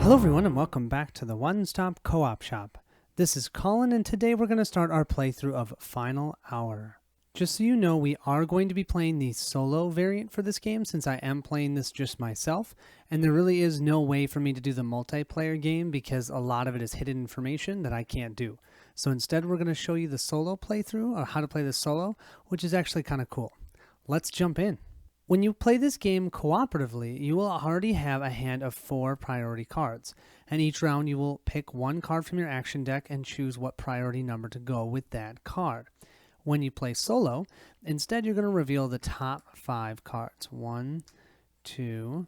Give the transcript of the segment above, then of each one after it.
Hello everyone and welcome back to the One Stop Co-op Shop. This is Colin and today we're going to start our playthrough of Final Hour. Just so you know, we are going to be playing the solo variant for this game since I am playing this just myself, and there really is no way for me to do the multiplayer game because a lot of it is hidden information that I can't do. So instead we're going to show you the solo playthrough, or how to play this solo, which is actually kind of cool. Let's jump in. When you play this game cooperatively, you will already have a hand of 4 priority cards, and each round you will pick one card from your action deck and choose what priority number to go with that card. When you play solo, instead you're going to reveal the top 5 cards. 1, 2,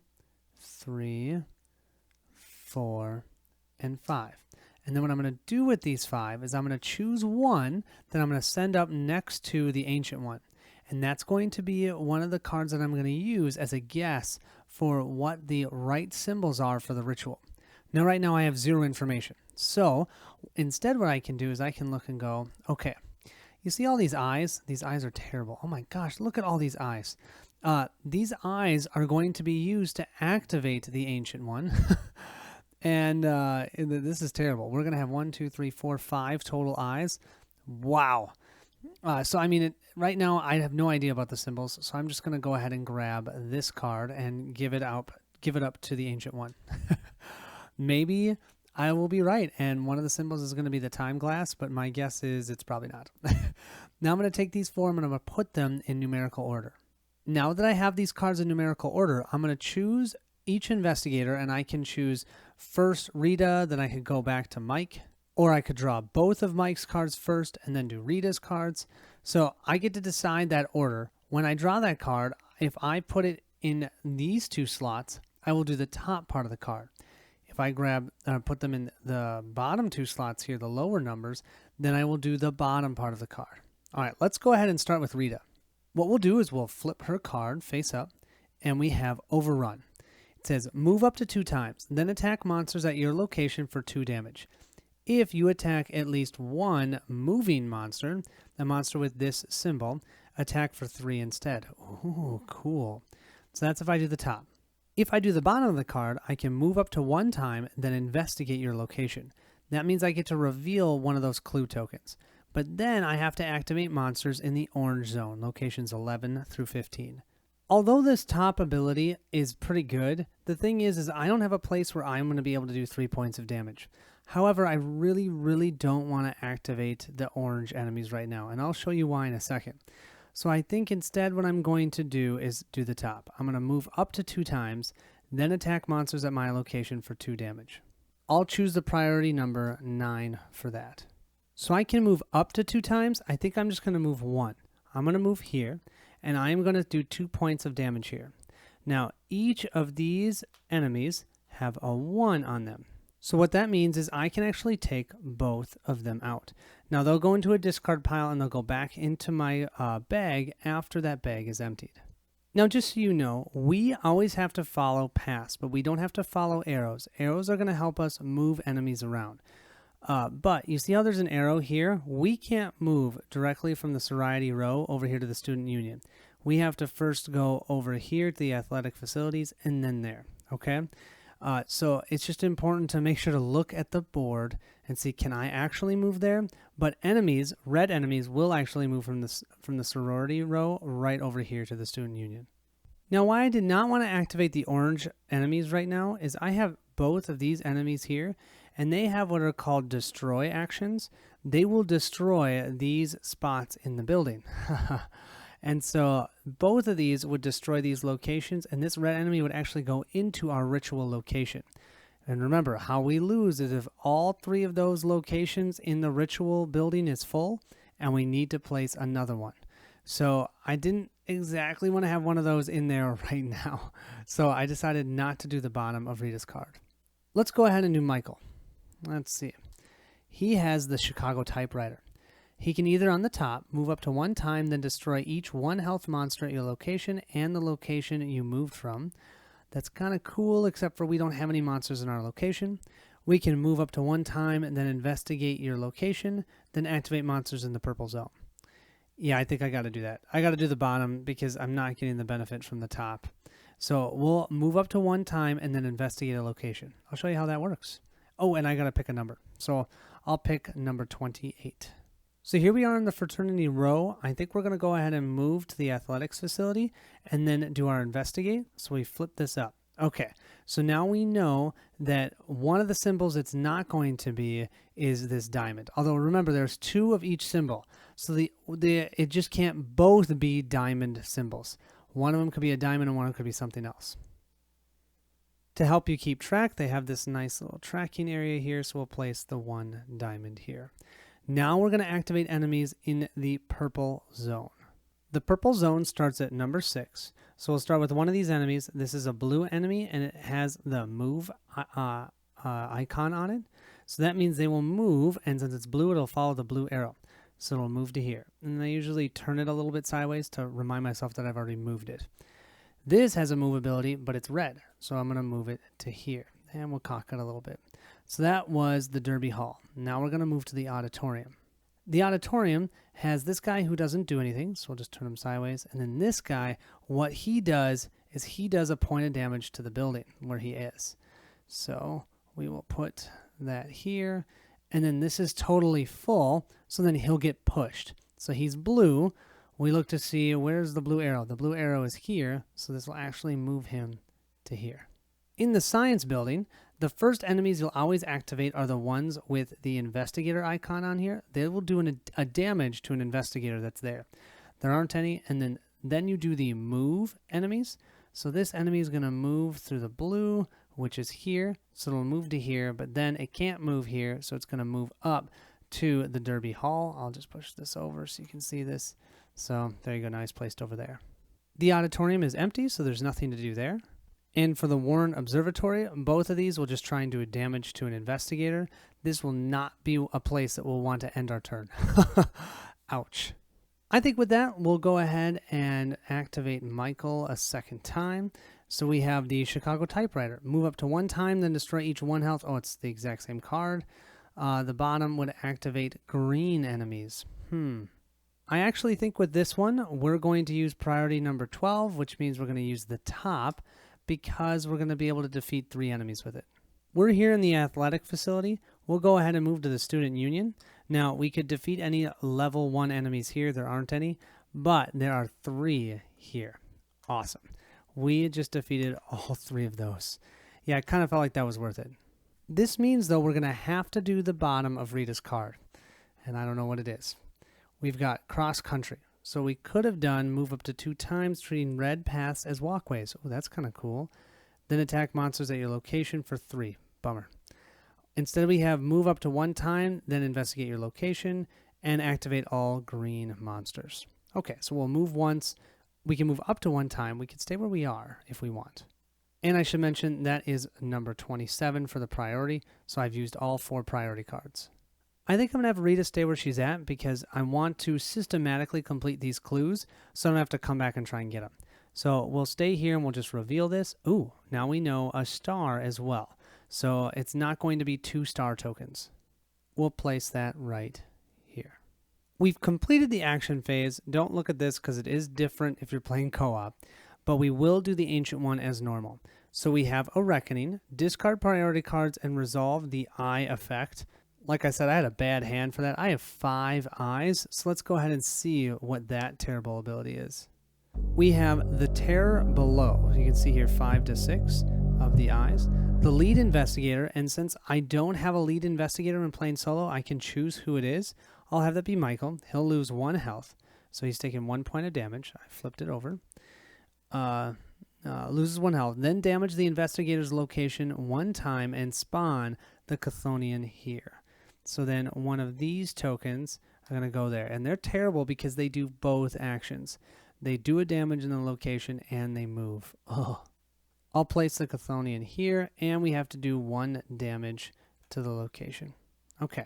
3, 4, and 5. And then what I'm going to do with these 5 is I'm going to choose one that I'm going to send up next to the ancient one. And that's going to be one of the cards that I'm going to use as a guess for what the right symbols are for the ritual. Now, right now I have 0 information. So instead what I can do is I can look and go, okay, you see all these eyes? These eyes are terrible. Oh my gosh, look at all these eyes. These eyes are going to be used to activate the ancient one. And this is terrible. We're going to have 1, 2, 3, 4, 5 total eyes. Wow. So I mean, right now I have no idea about the symbols, so I'm just going to go ahead and grab this card and give it up to the ancient one. Maybe I will be right, and one of the symbols is going to be the time glass, but my guess is it's probably not. Now I'm going to take these 4 and I'm going to put them in numerical order. Now that I have these cards in numerical order, I'm going to choose each investigator, and I can choose first Rita, then I could go back to Mike. Or I could draw both of Mike's cards first and then do Rita's cards. So I get to decide that order. When I draw that card, if I put it in these 2 slots, I will do the top part of the card. If I put them in the bottom 2 slots here, the lower numbers, then I will do the bottom part of the card. All right, let's go ahead and start with Rita. What we'll do is we'll flip her card face up, and we have Overrun. It says move up to 2 times, then attack monsters at your location for 2 damage. If you attack at least one moving monster, a monster with this symbol, attack for 3 instead. Ooh, cool. So that's if I do the top. If I do the bottom of the card, I can move up to 1 time, then investigate your location. That means I get to reveal one of those clue tokens. But then I have to activate monsters in the orange zone, locations 11 through 15. Although this top ability is pretty good, the thing is I don't have a place where I'm going to be able to do 3 points of damage. However, I really don't want to activate the orange enemies right now, and I'll show you why in a second. So I think instead what I'm going to do is do the top. I'm going to move up to 2 times, then attack monsters at my location for 2 damage. I'll choose the priority number 9 for that. So I can move up to 2 times. I think I'm just going to move 1. I'm going to move here, and I'm going to do 2 points of damage here. Now, each of these enemies have a 1 on them. So what that means is I can actually take both of them out. Now they'll go into a discard pile and they'll go back into my bag after that bag is emptied. Now just so you know, we always have to follow paths, but we don't have to follow arrows. Arrows are going to help us move enemies around. But you see how there's an arrow here? We can't move directly from the sorority row over here to the student union. We have to first go over here to the athletic facilities and then there, okay? So it's just important to make sure to look at the board and see, can I actually move there? But enemies, red enemies, will actually move from the sorority row right over here to the student union. Now, why I did not want to activate the orange enemies right now is I have both of these enemies here, and they have what are called destroy actions. They will destroy these spots in the building. And so both of these would destroy these locations, and this red enemy would actually go into our ritual location. And remember, how we lose is if all 3 of those locations in the ritual building is full, and we need to place another one. So I didn't exactly want to have one of those in there right now. So I decided not to do the bottom of Rita's card. Let's go ahead and do Michael. Let's see. He has the Chicago typewriter. He can either on the top move up to 1 time, then destroy each 1 health monster at your location and the location you moved from. That's kind of cool, except for we don't have any monsters in our location. We can move up to 1 time and then investigate your location, then activate monsters in the purple zone. Yeah, I think I got to do that. I got to do the bottom because I'm not getting the benefit from the top. So we'll move up to 1 time and then investigate a location. I'll show you how that works. Oh, and I got to pick a number. So I'll pick number 28. So here we are in the fraternity row. I think we're going to go ahead and move to the athletics facility and then do our investigate. So we flip this up. Okay, so now we know that one of the symbols it's not going to be is this diamond. Although remember, there's 2 of each symbol. So it just can't both be diamond symbols. One of them could be a diamond and one of them could be something else. To help you keep track, they have this nice little tracking area here, so we'll place the 1 diamond here. Now we're going to activate enemies in the purple zone. The purple zone starts at number 6. So we'll start with one of these enemies. This is a blue enemy, and it has the move icon on it. So that means they will move, and since it's blue, it'll follow the blue arrow. So it'll move to here. And I usually turn it a little bit sideways to remind myself that I've already moved it. This has a move ability, but it's red. So I'm going to move it to here. And we'll cock it a little bit. So that was the Derby Hall. Now we're going to move to the auditorium. The auditorium has this guy who doesn't do anything, so we'll just turn him sideways. And then this guy, what he does is he does a point of damage to the building where he is. So we will put that here. And then this is totally full, so then he'll get pushed. So he's blue. We look to see where's the blue arrow. The blue arrow is here, so this will actually move him to here. In the science building, the first enemies you'll always activate are the ones with the investigator icon on here. They will do a damage to an investigator that's there. There aren't any, and then you do the move enemies. So this enemy is going to move through the blue, which is here. So it'll move to here, but then it can't move here, so it's going to move up to the Derby Hall. I'll just push this over so you can see this. So there you go, now it's placed over there. The auditorium is empty, so there's nothing to do there. And for the Warren Observatory, both of these will just try and do a damage to an investigator. This will not be a place that we'll want to end our turn. Ouch. I think with that, we'll go ahead and activate Michael a second time. So we have the Chicago typewriter. Move up to 1 time, then destroy each 1 health. Oh, it's the exact same card. The bottom would activate green enemies. I actually think with this one, we're going to use priority number 12, which means we're going to use the top because we're going to be able to defeat 3 enemies with it. We're here in the athletic facility. We'll go ahead and move to the student union. Now, we could defeat any level 1 enemies here. There aren't any, but there are 3 here. Awesome. We just defeated all 3 of those. Yeah, I kind of felt like that was worth it. This means, though, we're going to have to do the bottom of Rita's card, and I don't know what it is. We've got cross country. So we could have done move up to 2 times, treating red paths as walkways. Oh, that's kind of cool. Then attack monsters at your location for 3. Bummer. Instead, we have move up to 1 time, then investigate your location, and activate all green monsters. Okay, so we'll move once. We can move up to 1 time. We can stay where we are if we want. And I should mention that is number 27 for the priority. So I've used all 4 priority cards. I think I'm going to have Rita stay where she's at because I want to systematically complete these clues so I don't have to come back and try and get them. So we'll stay here and we'll just reveal this. Ooh, now we know a star as well. So it's not going to be 2 star tokens. We'll place that right here. We've completed the action phase. Don't look at this because it is different if you're playing co-op, but we will do the ancient one as normal. So we have a reckoning, discard priority cards, and resolve the eye effect. Like I said, I had a bad hand for that. I have 5 eyes, so let's go ahead and see what that terrible ability is. We have the terror below. You can see here 5 to 6 of the eyes. The lead investigator, and since I don't have a lead investigator when playing solo, I can choose who it is. I'll have that be Michael. He'll lose 1 health, so he's taking 1 point of damage. I flipped it over. Loses 1 health. Then damage the investigator's location 1 time and spawn the Chthonian here. So then one of these tokens are going to go there. And they're terrible because they do both actions. They do a damage in the location and they move. Oh. I'll place the Chthonian here, and we have to do 1 damage to the location. Okay.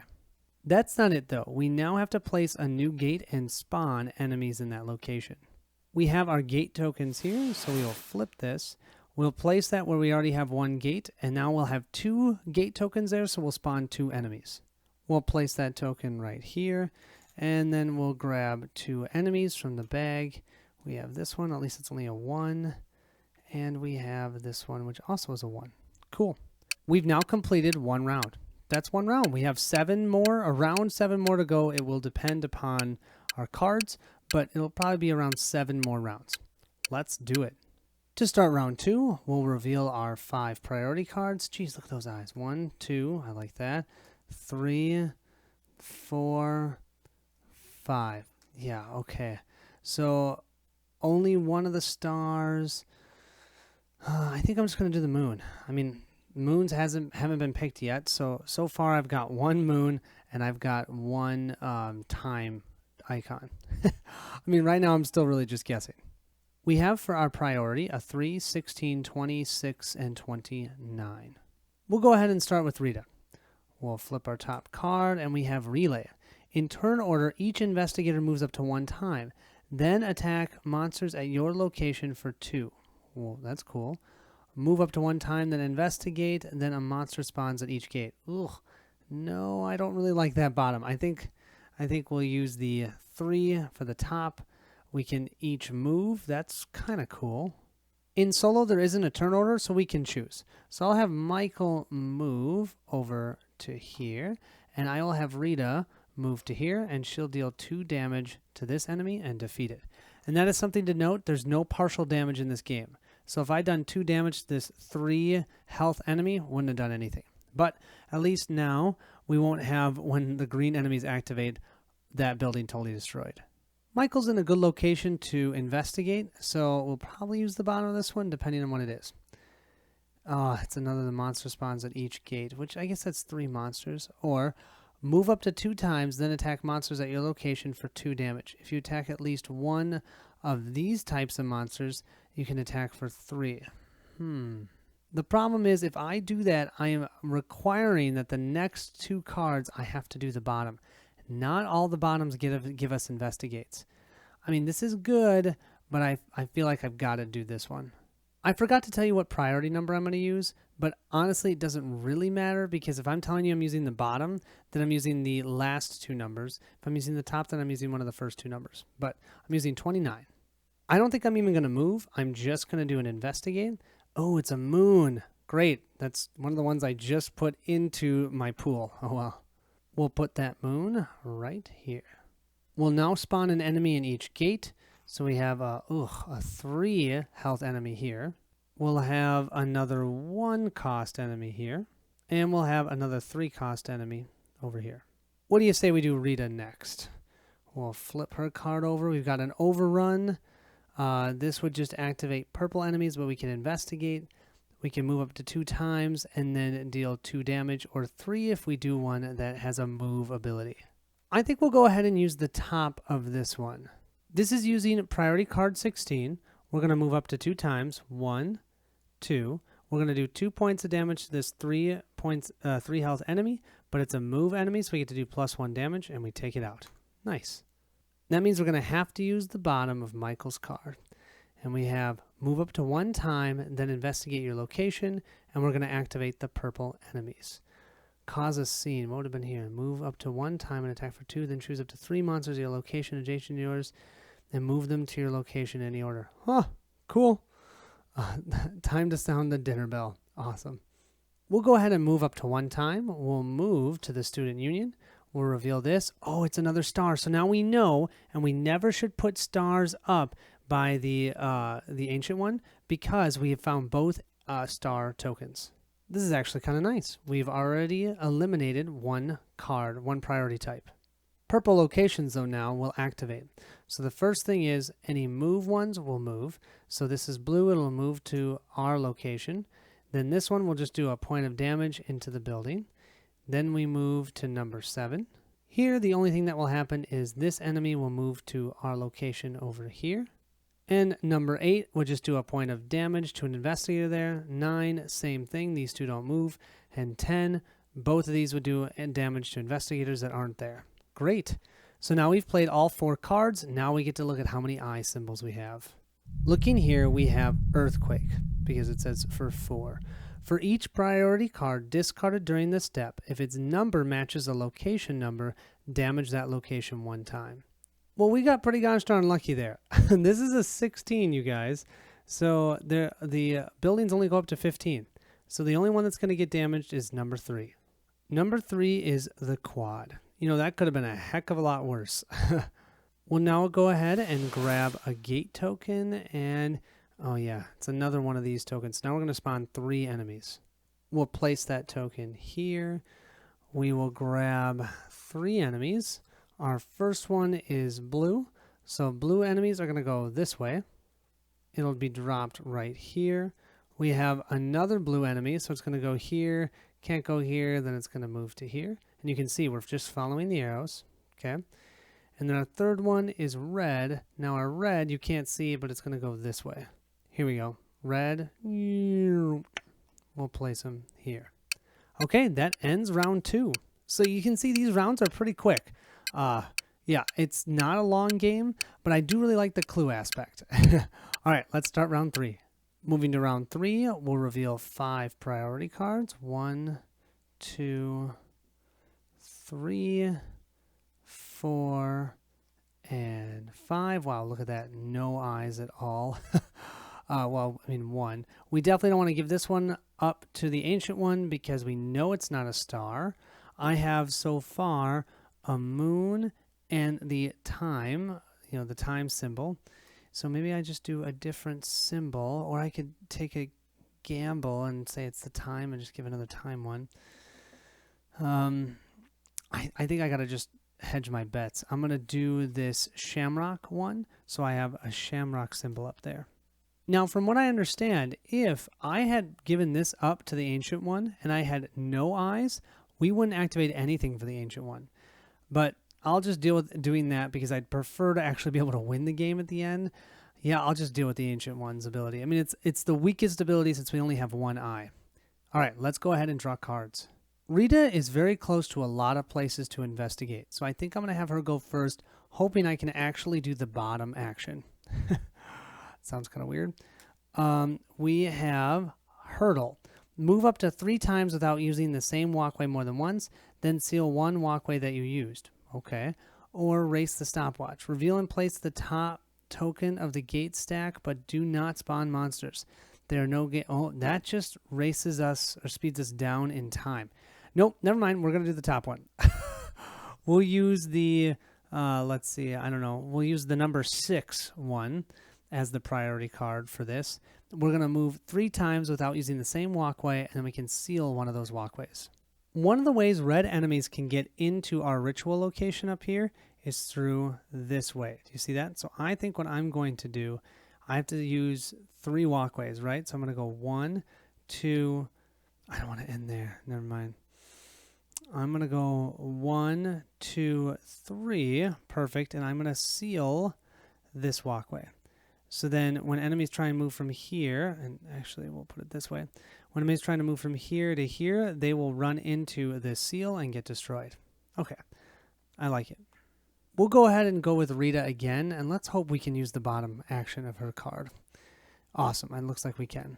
That's not it, though. We now have to place a new gate and spawn enemies in that location. We have our gate tokens here, so we will flip this. We'll place that where we already have 1 gate, and now we'll have 2 gate tokens there, so we'll spawn 2 enemies. We'll place that token right here, and then we'll grab 2 enemies from the bag. We have this one, at least it's only a 1, And we have this one, which also is a 1. Cool. We've now completed 1 round. That's 1 round. We have 7 more, around 7 more to go. It will depend upon our cards, but it'll probably be around 7 more rounds. Let's do it. To start round 2, we'll reveal our 5 priority cards. Geez, look at those eyes. 1, 2, I like that. 3, 4, 5. Yeah, okay. So only one of the stars. I think I'm just going to do the moon. I mean, moons haven't been picked yet. So far I've got 1 moon and I've got 1 time icon. I mean, right now I'm still really just guessing. We have for our priority a 3, 16, 26, and 29. We'll go ahead and start with Rita. We'll flip our top card and we have Relay. In turn order, each investigator moves up to 1 time. Then attack monsters at your location for 2. Well, that's cool. Move up to 1 time, then investigate, and then a monster spawns at each gate. Ugh, no, I don't really like that bottom. I think we'll use the 3 for the top. We can each move. That's kind of cool. In solo, there isn't a turn order, so we can choose. So I'll have Michael move over to here, and I will have Rita move to here, and she'll deal 2 damage to this enemy and defeat it. And that is something to note. There's no partial damage in this game. So if I'd done 2 damage to this 3 health enemy, wouldn't have done anything. But at least now, we won't have, when the green enemies activate, that building totally destroyed. Michael's in a good location to investigate, so we'll probably use the bottom of this one, depending on what it is. Oh, it's another the monster spawns at each gate, which I guess that's 3 monsters. Or move up to 2 times, then attack monsters at your location for 2 damage. If you attack at least 1 of these types of monsters, you can attack for 3. The problem is, if I do that, I am requiring that the next 2 cards I have to do the bottom. Not all the bottoms give us investigates. I mean, this is good, but I feel like I've got to do this one. I forgot to tell you what priority number I'm going to use, but honestly, it doesn't really matter, because if I'm telling you I'm using the bottom, then I'm using the last 2 numbers. If I'm using the top, then I'm using one of the first 2 numbers. But I'm using 29. I don't think I'm even going to move. I'm just going to do an investigate. Oh, it's a moon. Great. That's one of the ones I just put into my pool. Oh, well. We'll put that moon right here. We'll now spawn an enemy in each gate. So we have a 3 health enemy here. We'll have another 1 cost enemy here. And we'll have another 3 cost enemy over here. What do you say we do Rita next? We'll flip her card over. We've got an overrun. This would just activate purple enemies, but we can investigate. We can move up to 2 times and then deal 2 damage, or 3 if we do one that has a move ability. I think we'll go ahead and use the top of this one. This is using priority card 16. We're going to move up to 2 times. 1, 2. We're going to do 2 points of damage to this 3 health enemy, but it's a move enemy, so we get to do +1 damage, and we take it out. Nice. That means we're going to have to use the bottom of Michael's card. And we have move up to 1 time, then investigate your location, and we're going to activate the purple enemies. Cause a scene. What would have been here? Move up to 1 time and attack for 2, then choose up to 3 monsters at your location adjacent to yours, and move them to your location in any order. Huh, cool. Time to sound the dinner bell. Awesome. We'll go ahead and move up to 1 time. We'll move to the student union. We'll reveal this. Oh, it's another star. So now we know, and we never should put stars up by the ancient one, because we have found both star tokens. This is actually kind of nice. We've already eliminated 1 card, 1 priority type. Purple locations, though, now will activate. So the first thing is any move ones will move. So this is blue. It'll move to our location. Then this one will just do a point of damage into the building. Then we move to number 7. Here, the only thing that will happen is this enemy will move to our location over here. And number 8 will just do a point of damage to an investigator there. 9, same thing. These 2 don't move. And 10, both of these would do damage to investigators that aren't there. Great. So now we've played all 4 cards. Now we get to look at how many eye symbols we have. Looking here, we have Earthquake, because it says for 4. For each priority card discarded during this step, if its number matches a location number, damage that location 1 time. Well, we got pretty gosh darn lucky there. This is a 16, you guys. So the buildings only go up to 15. So the only one that's going to get damaged is number 3. Number 3 is the quad. You know, that could have been a heck of a lot worse. We'll now go ahead and grab a gate token and, oh yeah, it's another one of these tokens. Now we're going to spawn 3 enemies. We'll place that token here. We will grab 3 enemies. Our first one is blue. So blue enemies are going to go this way. It'll be dropped right here. We have another blue enemy, so it's going to go here. Can't go here, then it's going to move to here. And you can see we're just following the arrows. Okay. And then our third one is red. Now our red, you can't see, but it's going to go this way. Here we go. Red. We'll place them here. Okay, that ends round 2. So you can see these rounds are pretty quick. Yeah, it's not a long game, but I do really like the clue aspect. All right, let's start round 3. Moving to round 3, we'll reveal 5 priority cards. 1, 2, 3, 4, and 5. Wow, look at that. No eyes at all. Well, I mean 1. We definitely don't want to give this one up to the ancient one because we know it's not a star. I have so far a moon and the time, you know, the time symbol. So maybe I just do a different symbol, or I could take a gamble and say it's the time and just give another time one. I think I got to just hedge my bets. I'm going to do this shamrock one, so I have a shamrock symbol up there. Now, from what I understand, if I had given this up to the ancient one and I had no eyes, we wouldn't activate anything for the ancient one. But I'll just deal with doing that because I'd prefer to actually be able to win the game at the end. Yeah, I'll just deal with the ancient one's ability. I mean, it's the weakest ability since we only have 1 eye. All right, let's go ahead and draw cards. Rita is very close to a lot of places to investigate, so I think I'm going to have her go first, hoping I can actually do the bottom action. Sounds kind of weird. We have hurdle. Move up to 3 times without using the same walkway more than once, then seal 1 walkway that you used. Okay. Or race the stopwatch. Reveal and place the top token of the gate stack, but do not spawn monsters. There are no gate. Oh, that just races us or speeds us down in time. Nope, never mind. We're going to do the top one. We'll use the, let's see, I don't know. We'll use the number 6 one as the priority card for this. We're going to move 3 times without using the same walkway, and then we can seal one of those walkways. One of the ways red enemies can get into our ritual location up here is through this way. Do you see that? So I think what I'm going to do, I have to use 3 walkways, right? So I'm going to go 1, 2, I don't want to end there. Never mind. I'm going to go 1, 2, 3. Perfect. And I'm going to seal this walkway. So then when enemies try and move from here, and actually we'll put it this way, when enemies trying to move from here to here, they will run into this seal and get destroyed. Okay, I like it. We'll go ahead and go with Rita again, and let's hope we can use the bottom action of her card. Awesome, it looks like we can.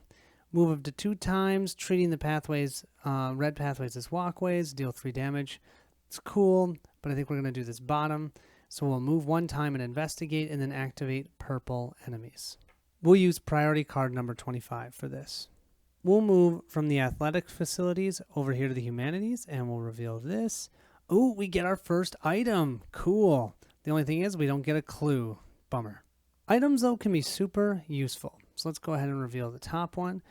Move up to 2 times, treating the pathways, red pathways as walkways, deal 3 damage. It's cool, but I think we're going to do this bottom. So we'll move 1 time and investigate, and then activate purple enemies. We'll use priority card number 25 for this. We'll move from the athletic facilities over here to the humanities, and we'll reveal this. Oh, we get our first item. Cool. The only thing is we don't get a clue. Bummer. Items, though, can be super useful. So let's go ahead and reveal the top one.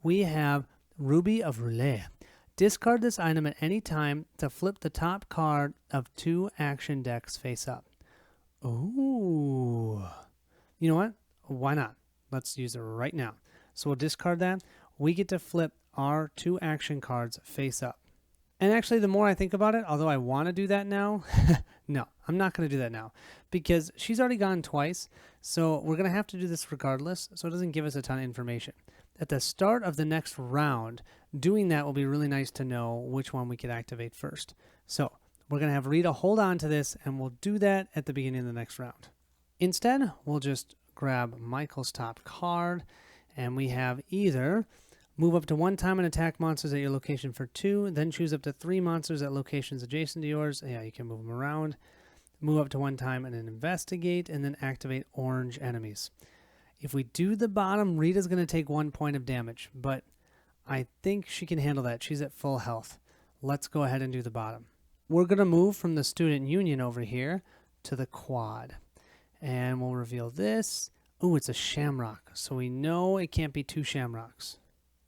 We have Ruby of Roulette. Discard this item at any time to flip the top card of 2 action decks face up. Ooh. You know what? Why not? Let's use it right now. So we'll discard that. We get to flip our 2 action cards face up. And actually, the more I think about it, although I want to do that now, no, I'm not going to do that now because she's already gone twice. So we're going to have to do this regardless. So it doesn't give us a ton of information. At the start of the next round, doing that will be really nice to know which one we could activate first. So we're going to have Rita hold on to this, and we'll do that at the beginning of the next round. Instead, we'll just grab Michael's top card, and we have either move up to 1 time and attack monsters at your location for 2, then choose up to 3 monsters at locations adjacent to yours. Yeah, you can move them around. Move up to 1 time and then investigate, and then activate orange enemies. If we do the bottom, Rita's going to take 1 point of damage, but I think she can handle that. She's at full health. Let's go ahead and do the bottom. We're going to move from the student union over here to the quad. And we'll reveal this. Ooh, it's a shamrock. So we know it can't be 2 shamrocks.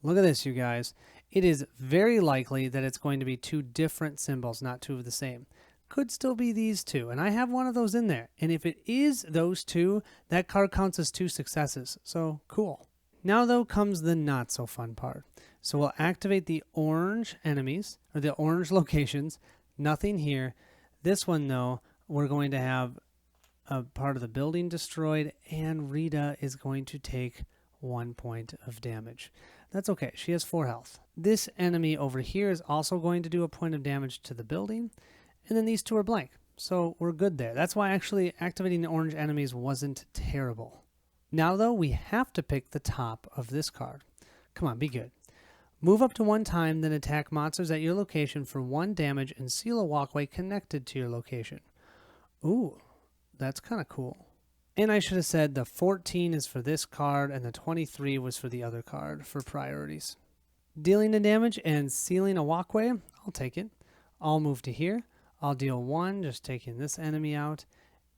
Look at this, you guys. It is very likely that it's going to be 2 different symbols, not 2 of the same. Could still be these 2, and I have one of those in there. And if it is those 2, that card counts as 2 successes. So cool. Now though comes the not so fun part. So we'll activate the orange enemies, or the orange locations. Nothing here. This one though, we're going to have a part of the building destroyed, and Rita is going to take 1 point of damage. That's okay. She has 4 health. This enemy over here is also going to do a point of damage to the building. And then these 2 are blank. So we're good there. That's why actually activating the orange enemies wasn't terrible. Now though, we have to pick the top of this card. Come on, be good. Move up to 1 time, then attack monsters at your location for 1 damage and seal a walkway connected to your location. Ooh, that's kind of cool. And I should have said the 14 is for this card and the 23 was for the other card for priorities. Dealing the damage and sealing a walkway, I'll take it. I'll move to here. I'll deal 1, just taking this enemy out,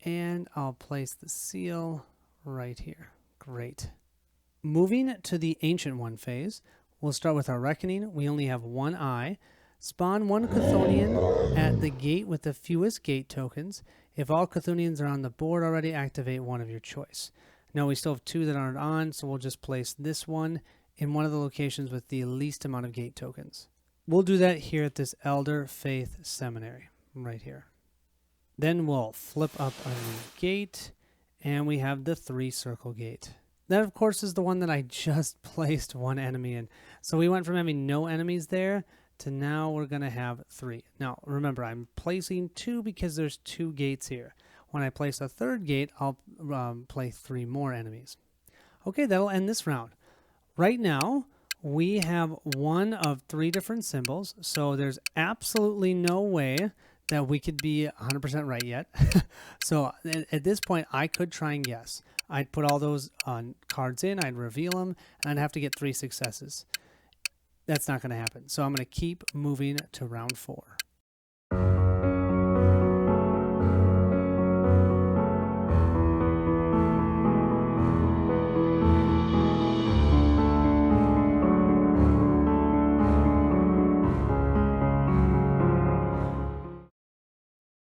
and I'll place the seal right here. Great. Moving to the Ancient One phase, we'll start with our Reckoning. We only have 1 eye. Spawn 1 Chthonian at the gate with the fewest gate tokens. If all Chthonians are on the board already, activate one of your choice. Now we still have 2 that aren't on, so we'll just place this one in one of the locations with the least amount of gate tokens. We'll do that here at this Elder Faith Seminary. Right here. Then we'll flip up our new gate, and we have the 3 circle gate. That, of course, is the one that I just placed 1 enemy in. So we went from having no enemies there to now we're going to have 3. Now, remember, I'm placing 2 because there's 2 gates here. When I place a 3rd gate, I'll place 3 more enemies. Okay, that'll end this round. Right now, we have 1 of 3 different symbols, so there's absolutely no way that we could be 100% right yet. So at this point, I could try and guess. I'd put all those cards in, I'd reveal them, and I'd have to get 3 successes. That's not going to happen. So I'm going to keep moving to round 4.